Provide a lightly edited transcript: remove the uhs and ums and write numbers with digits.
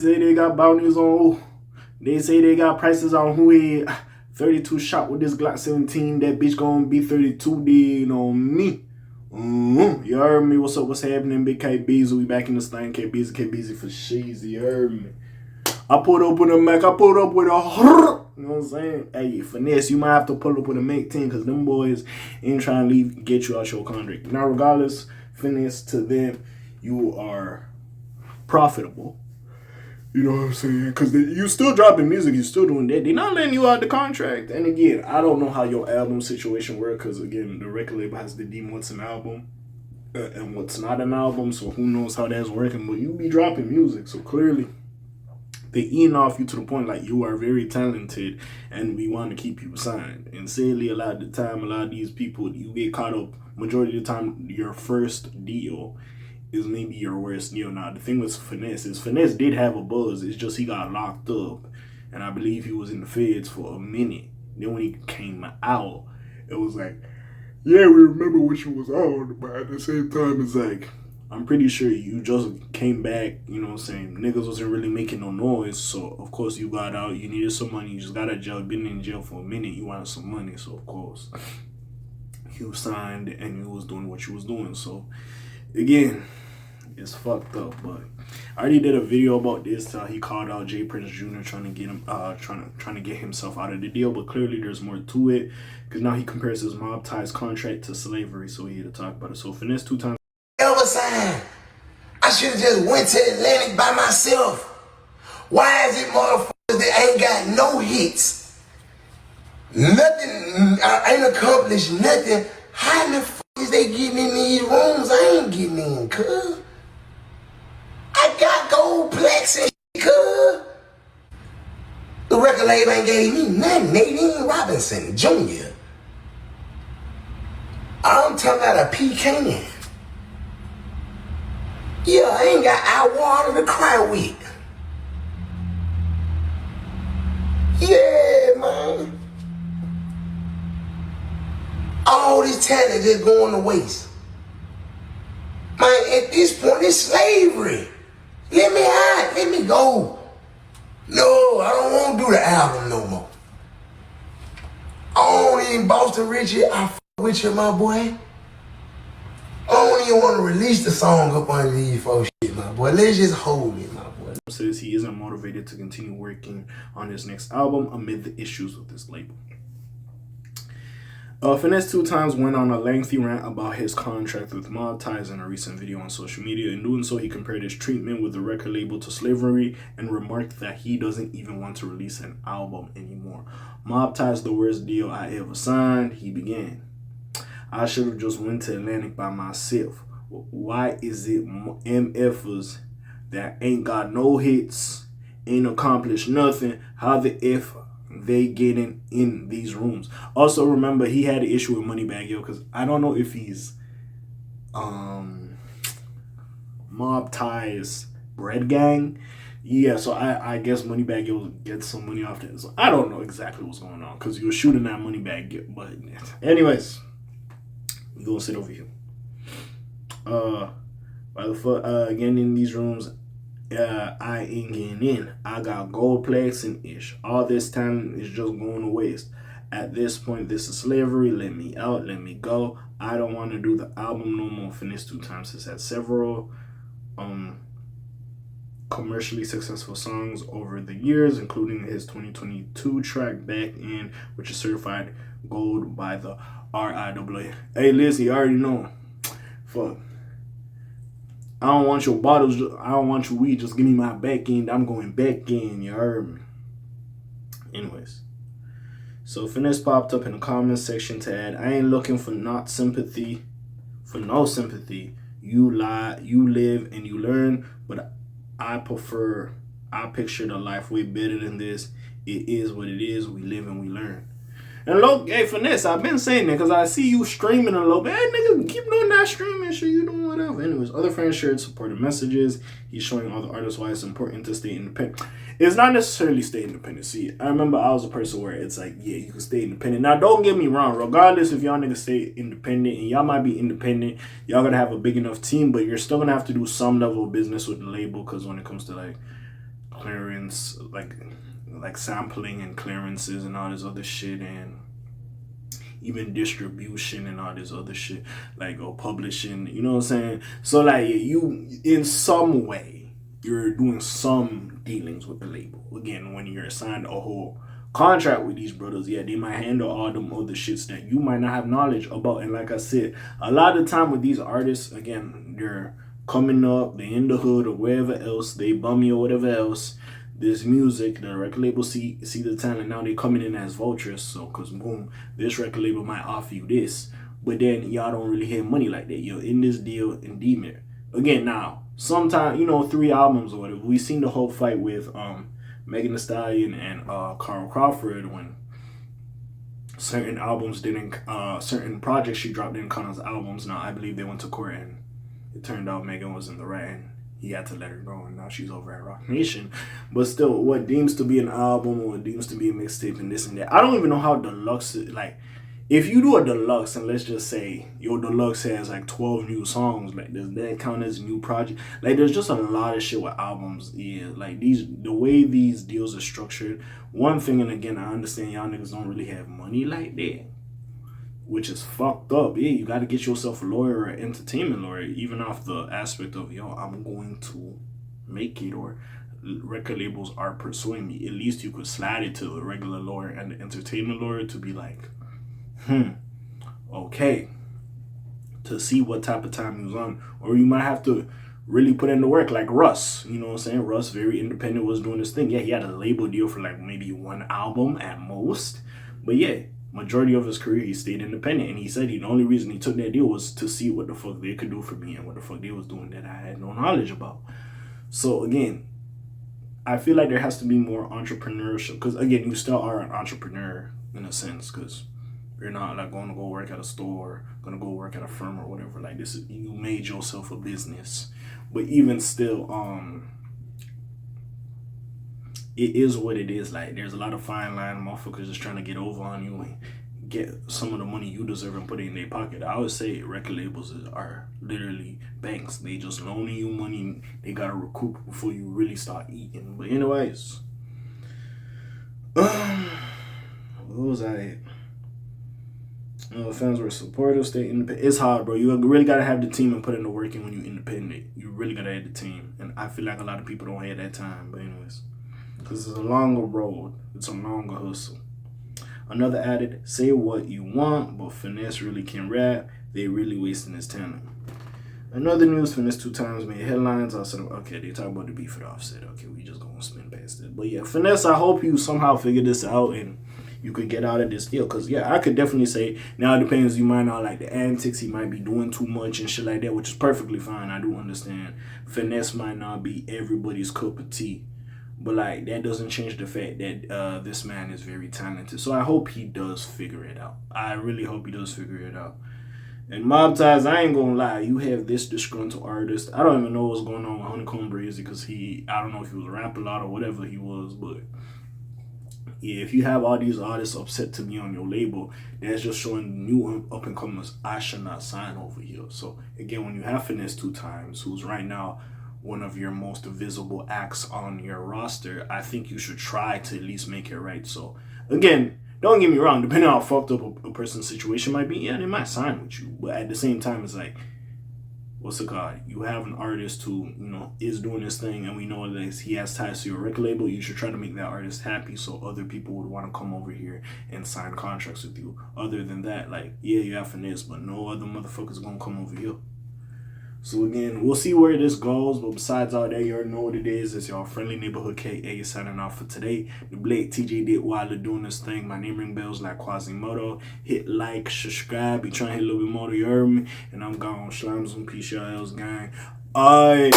Say they got bounties on. They say they got prices on who he 32 shot with this Glock 17. That bitch gonna be 32 did on me. You heard me? What's up? What's happening? Big K Beezy. We back in this thing. K Beezy for sheezy. You heard me? I pulled up with a Mac. I pulled up with a. You know what I'm saying? Hey, Finesse, you might have to pull up with a Mac 10 because them boys ain't trying to get you out your contract. Now, regardless, Finesse, to them, you are profitable. You know what I'm saying? Because you still dropping music, you still doing that. They're not letting you out the contract. And again, I don't know how your album situation works because, again, the record label has to deem what's an album and what's not an album. So who knows how that's working. But you be dropping music. So clearly, they eating off you to the point like you are very talented and we want to keep you signed. And sadly, a lot of the time, a lot of these people, you get caught up. Majority of the time, your first deal is maybe your worst deal. Now, the thing with Finesse is Finesse did have a buzz. It's just he got locked up. And I believe he was in the feds for a minute. Then when he came out, it was like, yeah, we remember what you was on. But at the same time, it's like, I'm pretty sure you just came back, you know what I'm saying? Niggas wasn't really making no noise. So, of course, you got out. You needed some money. You just got out of jail. Been in jail for a minute. You wanted some money. So, of course, you signed and you was doing what you was doing. So, again, it's fucked up, but I already did a video about this. He called out J Prince Jr. trying to get him, trying to get himself out of the deal. But clearly, there's more to it because now he compares his mob ties contract to slavery. So we here to talk about it. So Finesse2tymes. Ever sign? I should have just went to Atlantic by myself. Why is it motherfuckers that ain't got no hits? Nothing. I ain't accomplished nothing. How in the fuck is they getting in these rooms? I ain't getting in, cuz. I got gold plaques and shit, cuz. The record label ain't gave me nothing. Nadine Robinson Jr. I'm talking about a pecan. Yeah, I ain't got our water to cry with. Yeah, man. All this talent just going to waste. Man, at this point, it's slavery. Let me out. Let me go. No, I don't want to do the album no more. I don't even Boston Richie. I f with you, my boy. I don't even want to release the song up on these folks shit, my boy. Let's just hold it, my boy. Says he isn't motivated to continue working on his next album amid the issues with this label. Finesse2tymes went on a lengthy rant about his contract with Mob Ties in a recent video on social media. In doing so, he compared his treatment with the record label to slavery and remarked that he doesn't even want to release an album anymore. Mob Ties, the worst deal I ever signed, he began. I should have just went to Atlantic by myself. Why is it MFers that ain't got no hits, ain't accomplished nothing? How the F they getting in these rooms? Also, remember, he had an issue with Moneybagg Yo, because I don't know if he's Mob Ties bread gang. Yeah, so I guess Moneybagg Yo gets some money off that. So I don't know exactly what's going on because you were shooting that Moneybagg Yo. But anyways, we gonna sit over here. By the fuck, again in these rooms, I ain't getting in. I got gold plaques and ish. All this time is just going to waste. At this point, this is slavery. Let me out. Let me go. I don't want to do the album no more. Finesse2tymes has had several commercially successful songs over the years, including his 2022 track Back In, which is certified gold by the RIAA. Hey, listen, you already know. Fuck. I don't want your bottles. I don't want your weed. Just give me my back end. I'm going back in. You heard me. Anyways. So Finesse popped up in the comments section to add, I ain't looking for not sympathy. For no sympathy. You lie. You live and you learn. But I picture the life way better than this. It is what it is. We live and we learn. And look, hey, Finesse, I've been saying that because I see you streaming a little bit. Hey, nigga, keep doing that streaming shit. You doing whatever. Anyways, other friends shared supportive messages. He's showing other artists why it's important to stay independent. It's not necessarily stay independent. See, I remember I was a person where it's like, yeah, you can stay independent. Now, don't get me wrong. Regardless if y'all niggas stay independent, and y'all might be independent, y'all gonna have a big enough team, but you're still gonna have to do some level of business with the label because when it comes to like clearance, like sampling and clearances and all this other shit, and even distribution and all this other shit, like publishing, you know what I'm saying? So like you, in some way, you're doing some dealings with the label. Again, when you're assigned a whole contract with these brothers, yeah, they might handle all them other shits that you might not have knowledge about. And like I said, a lot of the time with these artists, again, they're coming up, they in the hood or wherever else, they bummy or whatever else. This music, the record label see the talent. Now they coming in as vultures. So, cause boom, this record label might offer you this, but then y'all don't really have money like that. You're in this deal in D-Mer. Again, now sometimes 3 albums or whatever. We seen the whole fight with Megan Thee Stallion and Carl Crawford when certain albums didn't, certain projects she dropped didn't count as albums. Now I believe they went to court and it turned out Megan was in the right. And he had to let her go, and now she's over at Roc Nation. But still, what deems to be an album or what deems to be a mixtape and this and that. I don't even know how deluxe, like, if you do a deluxe and let's just say your deluxe has like 12 new songs, like, does that count as a new project? Like, there's just a lot of shit with albums. Yeah, like the way these deals are structured. One thing, and again, I understand y'all niggas don't really have money like that, which is fucked up. Yeah, you got to get yourself a lawyer or an entertainment lawyer, even off the aspect of, I'm going to make it, or record labels are pursuing me. At least you could slide it to the regular lawyer and the entertainment lawyer to be like, okay, to see what type of time he was on. Or you might have to really put in the work, like Russ. You know what I'm saying? Russ, very independent, was doing this thing. Yeah, he had a label deal for like maybe 1 album at most. But yeah, majority of his career, he stayed independent. And he said the only reason he took that deal was to see what the fuck they could do for me and what the fuck they was doing that I had no knowledge about. So again, I feel like there has to be more entrepreneurship. Because again, you still are an entrepreneur in a sense. Because you're not like going to go work at a store, going to go work at a firm or whatever. Like this, you made yourself a business. But even still, it is what it is. Like, there's a lot of fine line motherfuckers just trying to get over on you and get some of the money you deserve and put it in their pocket. I would say record labels are literally banks. They just loaning you money. They gotta recoup before you really start eating. But anyways, what was I? Fans were supportive, stay independent. It's hard, bro. You really gotta have the team and put in the work in when you're independent. You really gotta have the team, and I feel like a lot of people don't have that time. But anyways, because it's a longer road, it's a longer hustle. Another added, say what you want, but Finesse really can rap. They really wasting his talent. Another news, Finesse2tymes made headlines. I said, okay, they talk about the beef with Offset. Okay, we just gonna spin past it. But yeah, Finesse, I hope you somehow figure this out and you could get out of this deal. Because yeah, I could definitely say, now it depends, you might not like the antics, he might be doing too much and shit like that, which is perfectly fine. I do understand. Finesse might not be everybody's cup of tea. But like, that doesn't change the fact that this man is very talented. So I hope he does figure it out. I really hope he does figure it out. And mobties, I ain't gonna lie, you have this disgruntled artist. I don't even know what's going on with Honeycomb Brazy, because I don't know if he was rapping a lot or whatever he was, but yeah, if you have all these artists upset to be on your label, that's just showing new up and comers I should not sign over here. So again, when you have Finesse2tymes, who's right now one of your most visible acts on your roster, I think you should try to at least make it right. So again, don't get me wrong, depending on how fucked up a person's situation might be, yeah, they might sign with you. But at the same time, it's like, what's it called? You have an artist who, is doing this thing, and we know that he has ties to your record label. You should try to make that artist happy so other people would want to come over here and sign contracts with you. Other than that, like, yeah, you have Finesse, but no other motherfuckers gonna come over here. So again, we'll see where this goes. But besides all that, you already know what it is. It's your friendly neighborhood K.A. signing off for today. The Blake TJ did while they're doing this thing. My name ring bells like Quasimodo. Hit like, subscribe. Be trying to hit a little bit more, you heard me. And I'm gone. Slimes and peace, y'all else gang. Alright.